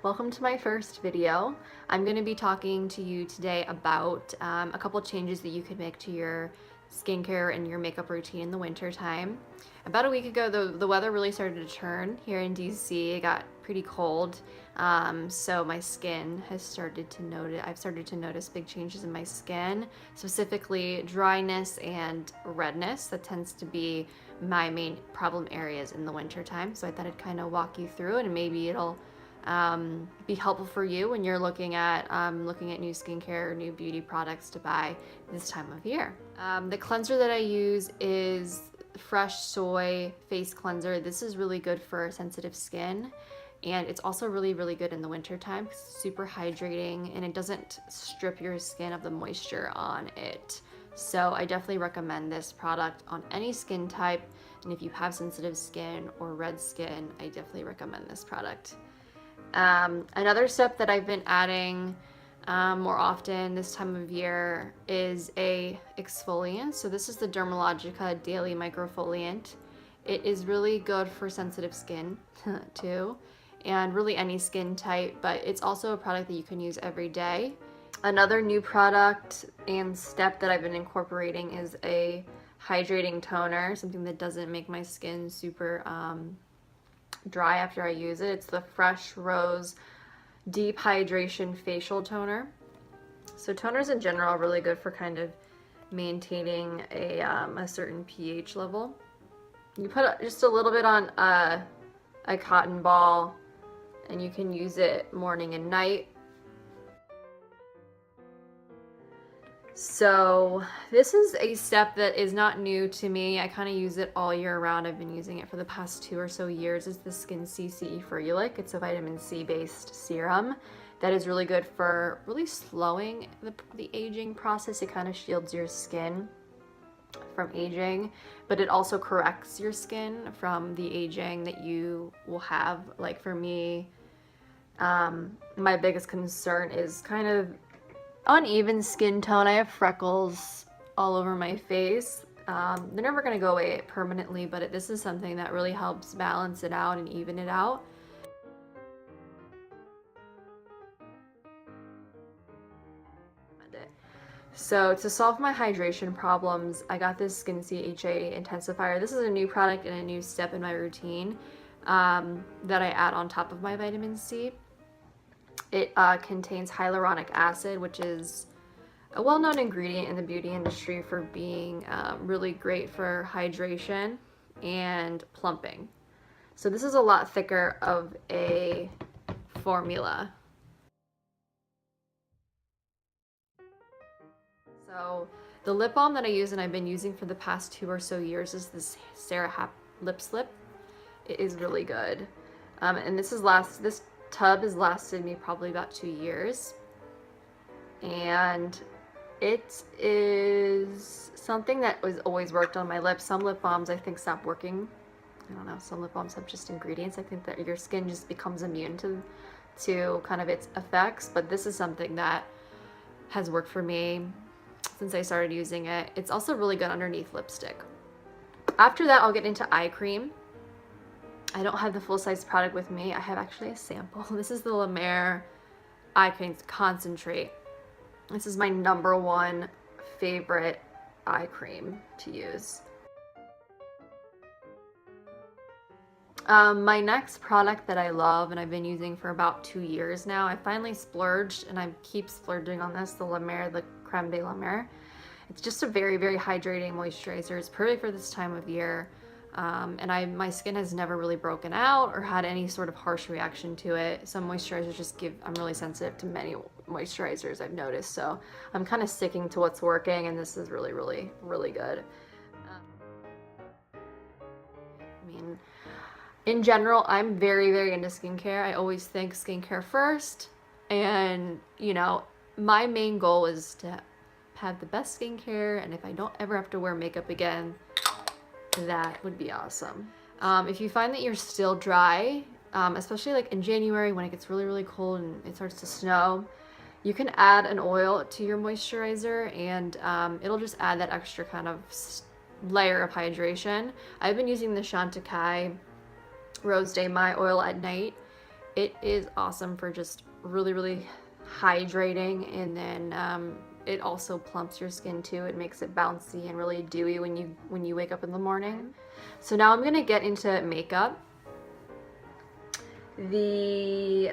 Welcome to my first video. I'm going to be talking to you today about a couple changes that you could make to your skincare and your makeup routine in the winter time. About a week ago, the weather really started to turn here in DC. It got pretty cold, so my skin has started to notice. I've started to notice big changes in my skin, specifically dryness and redness. That tends to be my main problem areas in the winter time. So I thought I'd kind of walk you through it, and maybe it'll be helpful for you when you're looking at new skincare or new beauty products to buy this time of year. The cleanser that I use is Fresh Soy Face Cleanser. This is really good for sensitive skin, and it's also really good in the winter time because it's super hydrating and it doesn't strip your skin of the moisture on it. So I definitely recommend this product on any skin type, and if you have sensitive skin or red skin, I definitely recommend this product. Another step that I've been adding more often this time of year is a exfoliant. So this is the Dermalogica Daily Microfoliant. It is really good for sensitive skin too, and really any skin type, but it's also a product that you can use every day. Another new product and step that I've been incorporating is a hydrating toner, something that doesn't make my skin super dry after I use it. It's the Fresh Rose Deep Hydration Facial Toner. So toners in general are really good for kind of maintaining a certain pH level. You put just a little bit on a cotton ball, and you can use it morning and night. So this is a step that is not new to me. I kind of use it all year round. I've been using it for the past 2 or so years. It's the Skin CCE Ferulic. It's a vitamin C based serum that is really good for really slowing the aging process. It kind of shields your skin from aging, but it also corrects your skin from the aging that you will have. Like for me, my biggest concern is kind of uneven skin tone. I have freckles all over my face. They're never going to go away permanently, but this is something that really helps balance it out and even it out. So to solve my hydration problems, I got this Skin CHA Intensifier. This is a new product and a new step in my routine that I add on top of my vitamin C. It contains hyaluronic acid, which is a well-known ingredient in the beauty industry for being really great for hydration and plumping. So this is a lot thicker of a formula. So the lip balm that I use and I've been using for the past 2 or so years is this Sarah Lip Slip. It is really good. And this tub has lasted me probably about 2 years, and it is something that was always worked on my lips. Some lip balms I think stop working. I don't know, some lip balms have just ingredients. I think that your skin just becomes immune to kind of its effects, but this is something that has worked for me since I started using it. It's also really good underneath lipstick. After that, I'll get into eye cream. I don't have the full-size product with me. I have actually a sample. This is the La Mer Eye Cream Concentrate. This is my #1 favorite eye cream to use. My next product that I love and I've been using for about 2 years now, I finally splurged, and I keep splurging on this, the La Mer, the Creme de La Mer. It's just a very hydrating moisturizer. It's perfect for this time of year. And my skin has never really broken out or had any sort of harsh reaction to it. Some moisturizers I'm really sensitive to many moisturizers, I've noticed, so I'm kind of sticking to what's working, and this is really good. I mean, in general, I'm very into skincare. I always think skincare first, and you know, my main goal is to have the best skincare, and if I don't ever have to wear makeup again, that would be awesome. If you find that you're still dry, especially like in January when it gets really cold and it starts to snow, you can add an oil to your moisturizer, and it'll just add that extra kind of layer of hydration. I've been using the Chantecaille Rose Day My Oil at Night, It is awesome for just really hydrating, and then it also plumps your skin too. It makes it bouncy and really dewy when you wake up in the morning. So now I'm gonna get into makeup. The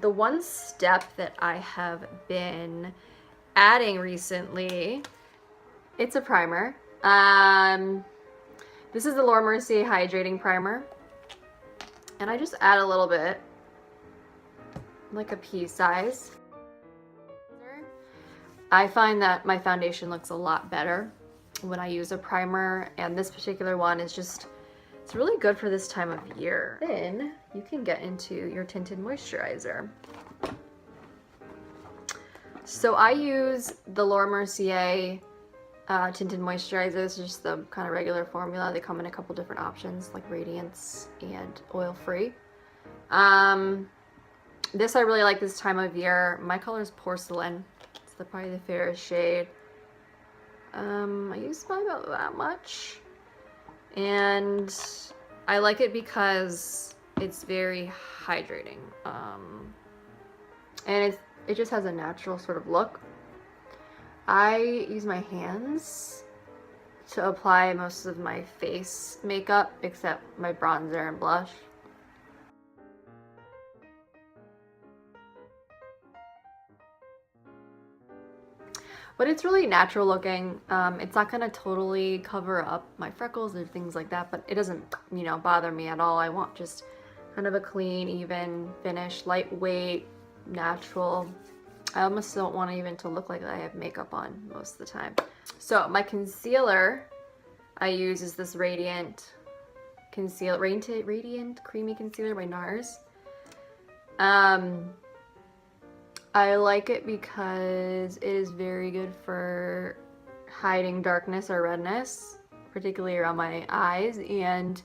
one step that I have been adding recently, it's a primer. This is the Laura Mercier Hydrating Primer. And I just add a little bit, like a pea size. I find that my foundation looks a lot better when I use a primer, and this particular one is just, it's really good for this time of year. Then you can get into your tinted moisturizer. So I use the Laura Mercier tinted moisturizer. This is just the kind of regular formula. They come in a couple different options, like radiance and oil-free. This I really like this time of year. My color is Porcelain. It's probably the fairest shade. I use probably about that much. And I like it because it's very hydrating. And it just has a natural sort of look. I use my hands to apply most of my face makeup, except my bronzer and blush. But it's really natural looking. It's not gonna totally cover up my freckles or things like that, but it doesn't, you know, bother me at all. I want just kind of a clean, even finish, lightweight, natural. I almost don't want even to look like I have makeup on most of the time. So my concealer I use is this Radiant Creamy Concealer by NARS. I like it because it is very good for hiding darkness or redness, particularly around my eyes and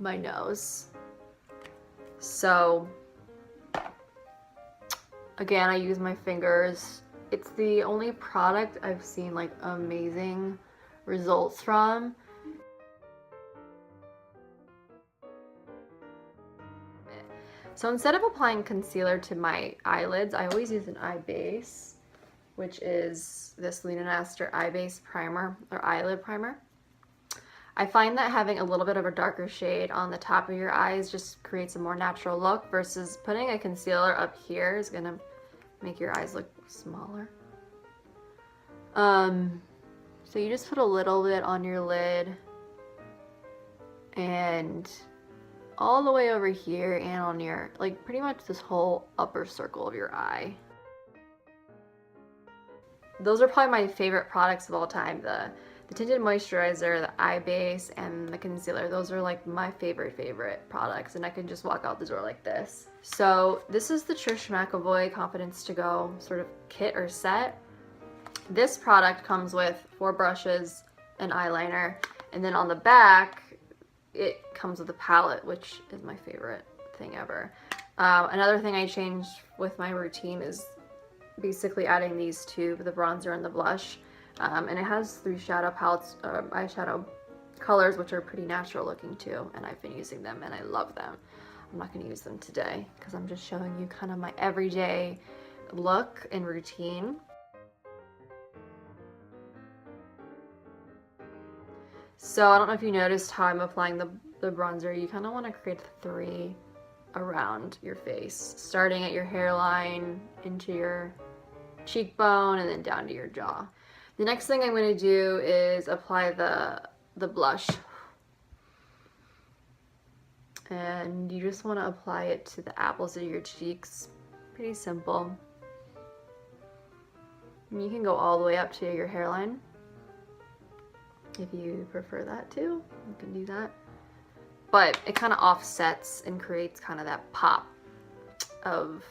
my nose. So again, I use my fingers. It's the only product I've seen like amazing results from. So instead of applying concealer to my eyelids, I always use an eye base, which is this Lunaster Eye Base Primer, or eyelid primer. I find that having a little bit of a darker shade on the top of your eyes just creates a more natural look, versus putting a concealer up here is gonna make your eyes look smaller. So you just put a little bit on your lid and all the way over here and on your, like, pretty much this whole upper circle of your eye. Those are probably my favorite products of all time. The tinted moisturizer, the eye base, and the concealer. Those are like my favorite products, and I can just walk out the door like this. So this is the Trish McEvoy Confidence to Go sort of kit or set. This product comes with 4 brushes, an eyeliner, and then on the back it comes with a palette, which is my favorite thing ever. Another thing I changed with my routine is basically adding these two, the bronzer and the blush. And it has 3 shadow palettes, eyeshadow colors, which are pretty natural looking too, and I've been using them and I love them. I'm not going to use them today because I'm just showing you kind of my everyday look and routine. So I don't know if you noticed how I'm applying the bronzer. You kind of want to create 3 around your face, starting at your hairline, into your cheekbone, and then down to your jaw. The next thing I'm going to do is apply the blush. And you just want to apply it to the apples of your cheeks. Pretty simple. And you can go all the way up to your hairline. If you prefer that too, you can do that. But it kind of offsets and creates kind of that pop of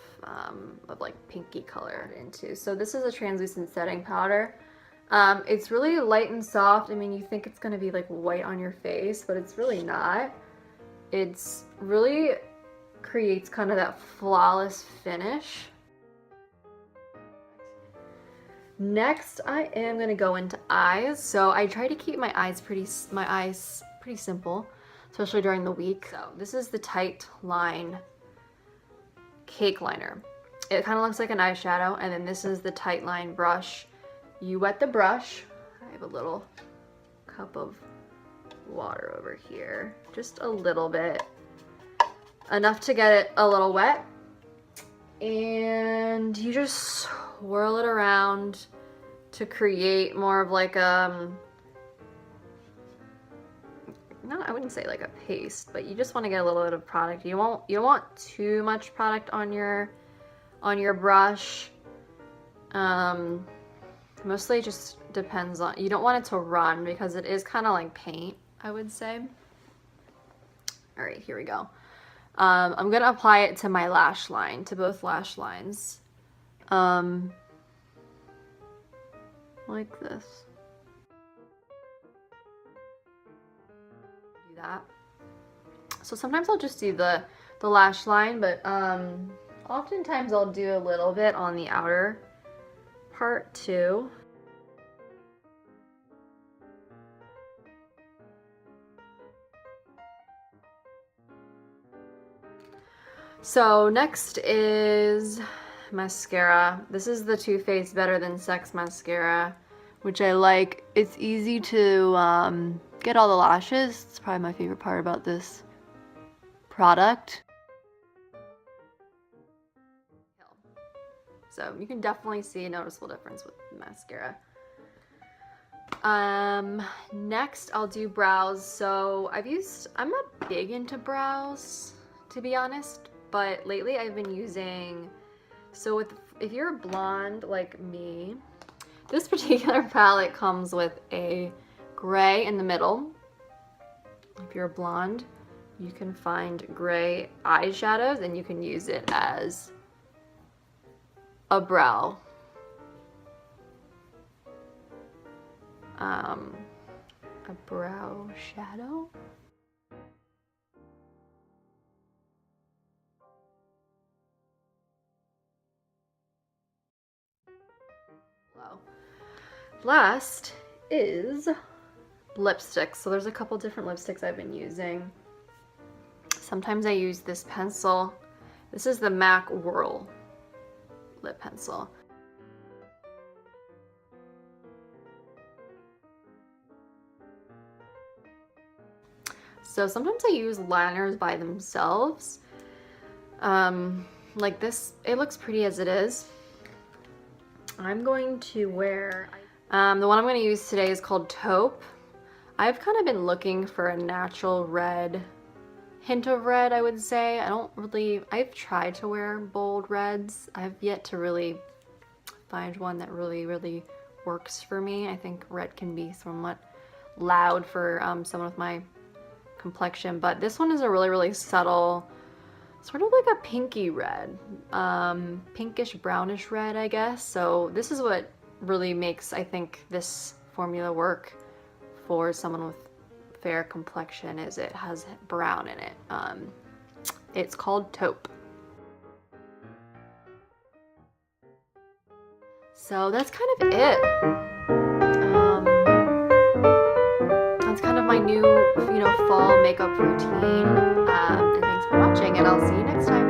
like pinky color into. So this is a translucent setting powder. It's really light and soft. I mean, you think it's gonna be like white on your face, but it's really not. It's really creates kind of that flawless finish. Next, I am gonna go into eyes. So I try to keep my eyes pretty simple, especially during the week. So this is the Tight Line cake liner. It kind of looks like an eyeshadow, and then this is the tight line brush. You wet the brush. I have a little cup of water over here, just a little bit, enough to get it a little wet, and you just swirl it around to create more of like I wouldn't say like a paste, but you just want to get a little bit of product. You don't want too much product on your brush. Mostly just depends on, you don't want it to run because it is kind of like paint, I would say. All right, here we go. I'm gonna apply it to my lash line, to both lash lines. Like this. Do that. So sometimes I'll just do the lash line, but oftentimes I'll do a little bit on the outer part too. So next is mascara. This is the Too Faced Better Than Sex mascara, which I like. It's easy to get all the lashes. It's probably my favorite part about this product. So you can definitely see a noticeable difference with the mascara. Next I'll do brows. So I'm not big into brows, to be honest, but lately I've been using, if you're blonde like me, this particular palette comes with a gray in the middle. If you're blonde, you can find gray eyeshadows and you can use it as a brow. A brow shadow. Wow. Last is lipsticks. So there's a couple different lipsticks I've been using. Sometimes I use this pencil. This is the MAC Whirl lip pencil. So sometimes I use liners by themselves. Like this, it looks pretty as it is. I'm going to wear, the one I'm going to use today is called Taupe. I've kind of been looking for a natural red, hint of red, I would say. I've tried to wear bold reds. I've yet to really find one that really works for me. I think red can be somewhat loud for someone with my complexion, but this one is a really subtle, sort of like a pinky red, pinkish brownish red, I guess. So this is what really makes, I think, this formula work for someone with fair complexion, is it has brown in it. It's called Taupe. So that's kind of it. That's kind of my new, fall makeup routine. And thanks for watching, and I'll see you next time.